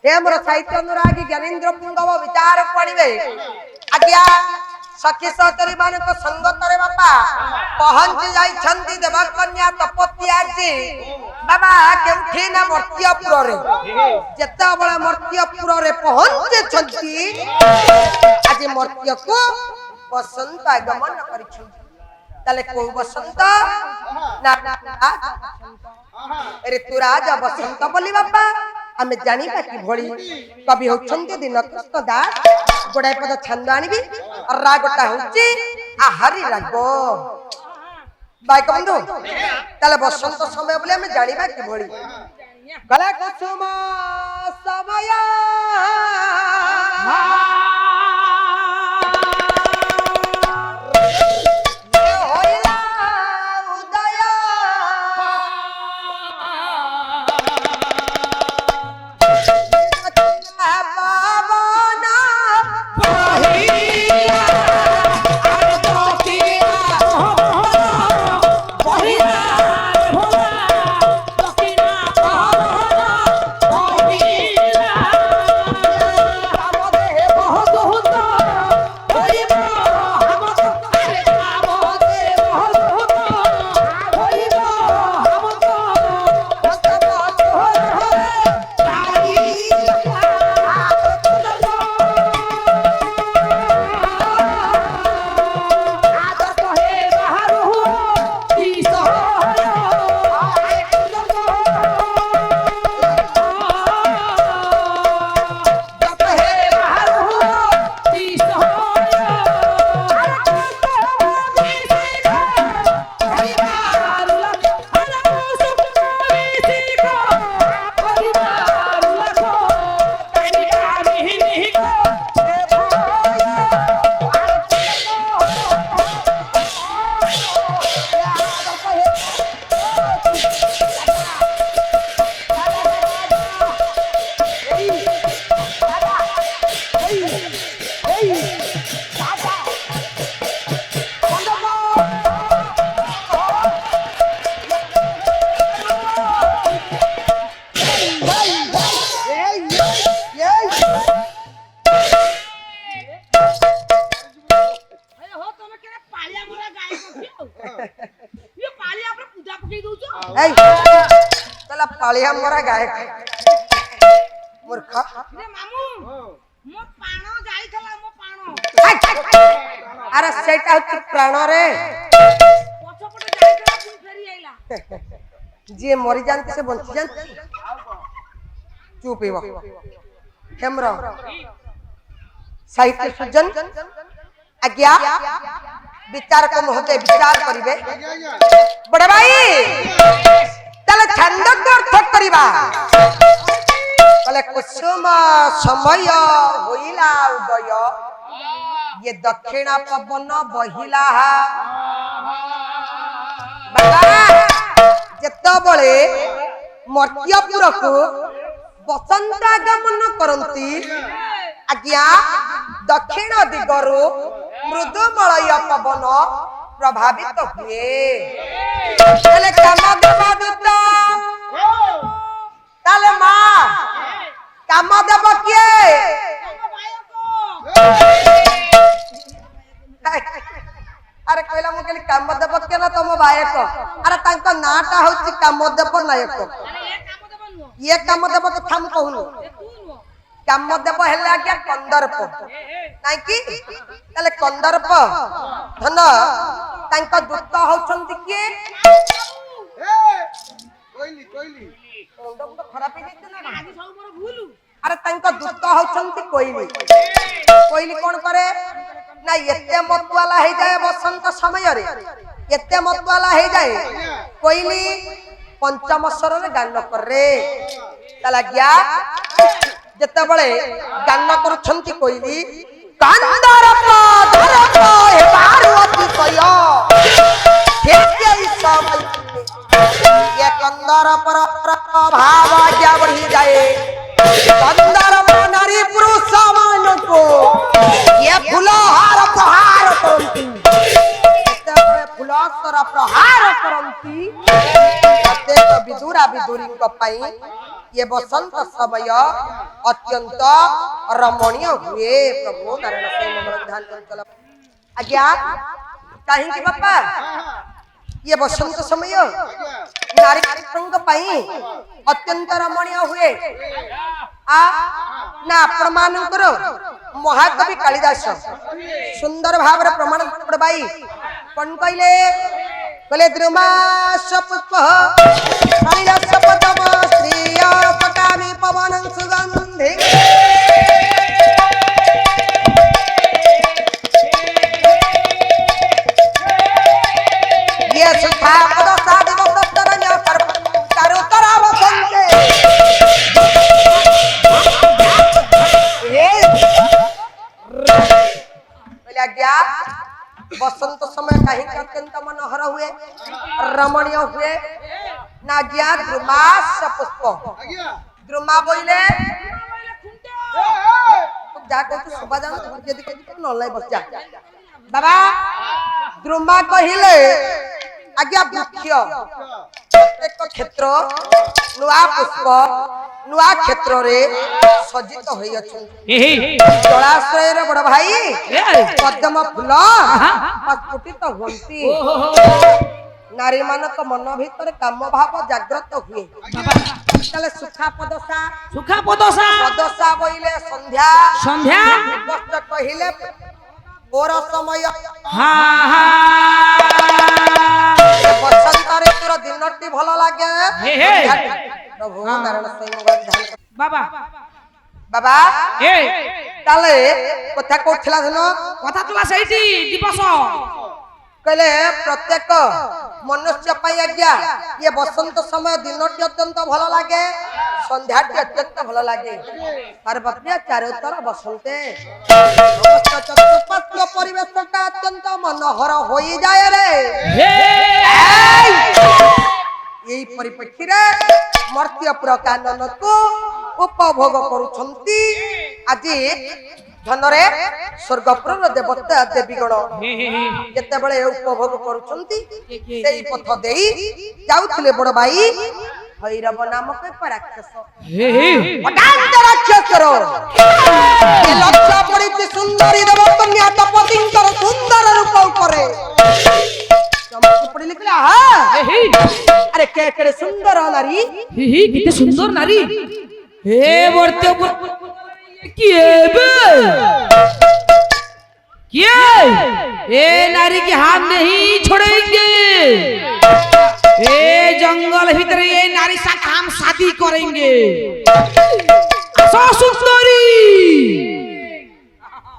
हे मोर साहित्य अनुरागी ज्ञानेन्द्र पुंगव विचार पड़िबे आज्ञा सखी सहचरी मान संगत रे बापा पहुंच जाई देवकन्या तपस्या जी बाबा केउठी ना मर्त्यपुर रे जेता बळे मर्त्यपुर रे पहुंचे छंती आज मर्त्य को बसंत आगमन करिछु ताले को बसंत ना ऋतुराज बसंत बोली बापा आमे जानिबा कि भोली कवि होछन्ते दिनकृष्ण दास गोडाय पद छंद आनिबी और रागटा होची आ हरि राग बाय बंधु ताले बसंत समय बोले आमे जानिबा कि भोली गला कुसुम समय पालिया मोरा गायक मूर्ख रे मामू मो पाणो जाईथला मो पाणो अरे सेटा होती प्राण रे पछपटे जाईथला तू फेरी आइला जे मरि जानते से बंची जानते चुप हेबो हेमरा साहित्य सृजन आज्ञा विचार को महोदय विचार करिवे बड़े भाई तले छंद को अर्थ करिबा तले कुसुम समय होइला उदय ये दक्षिण पवन बहिला बाबा जेतो बळे मर्त्यपुर को बसंत आगमन करंती आज्ञा दक्षिण दिगरु मृदुमलय पवन प्रभावित हुए तले काम देवा दूत तले मां काम देव किए अरे कहला मु कहली काम देव के ना तुम बायक अरे तांका नाटा होची काम देव नायक ये काम देव के थाम कहनु काम देव हेला क्या कंदर्प नाइ की तले कंदर्प धन तांका दूत होछंती के कोइली कोइली मुंड खराब हे जैते ना आदि सब मोर भूलु अरे तांका दूत होछंती कोइली कोइली कोन करे ना एते मत वाला हे जाए बसंत समय रे एते मत वाला हे जाए कोइली पंचम स्वर रे गान करे तला गया जते बळे गान करछंती कोइली कांदरप धरप हे पार्वती कय केते समय ये कंदरप प्रभाव क्या बढ़ी जाए कंदरप नारी पुरुष मान को ये फुलहार प्रहार करंती एते फुलहार प्रहार करंती प्रत्येक विदुरा विदुरी को पई ये बसंत समय अत्यंत रमणीय हुए। प्रभु नारायण से मंगल ध्यान चल आज्ञा कहीं बापा ये बसंत समय नारी रंग पाई अत्यंत रमणीय हुए। आ ना आपण मानकर महाकवि कालिदास सुंदर भाव प्रमाण पड़बाई कौन कहले कहले द्रुमास पुष्प कालिदास पदम स्त्रिय पटामि पवन सुगंधि ये सुखा पद साधि वस्त्र न्या कर करो तरा वसंते आज्ञा बसंत समय कहीं अत्यंत मनोहर हुए रमणीय हुए ना ज्ञा द्रुमास पुष्प द्रुमा बोले जा कहते सुबह जान यदि कहते नलाई बस जा बाबा द्रुमा कहिले आज्ञा वृक्ष प्रत्येक क्षेत्र नुआ पुष्प नुआ क्षेत्र रे सज्जित होई अछि जलाशय रे बड़ भाई पद्म फूल प्रस्फुटित होंती नारी मानक मन भीतर काम भाव जागृत हुए तले सुखा पदसा बोइले संध्या कष्ट कहिले और समय बसंत ऋतुर दिनटी भल लागे प्रभु नारायण से बाबा बाबा ताले कथा कोठला धन कथा तुला सेठी दिवस कहले प्रत्येक मनुष्य पाई आज्ञा ये बसंत समय दिनटी अत्यंत भल लागे संध्याटी अत्यंत भल लागे पार्वती चारोतर बसंते समस्त चतुष्पाद परिवेशटा अत्यंत मनोहर होई जाए रे यही परिप्रेक्षी रे मर्त्यपुर कानन को उपभोग करुछंती आज धनरे स्वर्गपुर देवता देवीगण जते बेले उपभोग करुछंती सेई पथ देई जाउथिले बड़ भाई भैरव नामक एक राक्षस अडांत राक्षसर ए लज्जा पड़िति सुंदरी देवकन्या तपतिंकर सुंदर रूप उपरे चमक पड़ी लिखला हां अरे केकडे सुंदर नारी किते सुंदर नारी हे मर्त्यपुर ये नारी की हाथ नहीं छोड़ेंगे ये जंगल भीतर ये नारी साथ हम शादी करेंगे सुंदर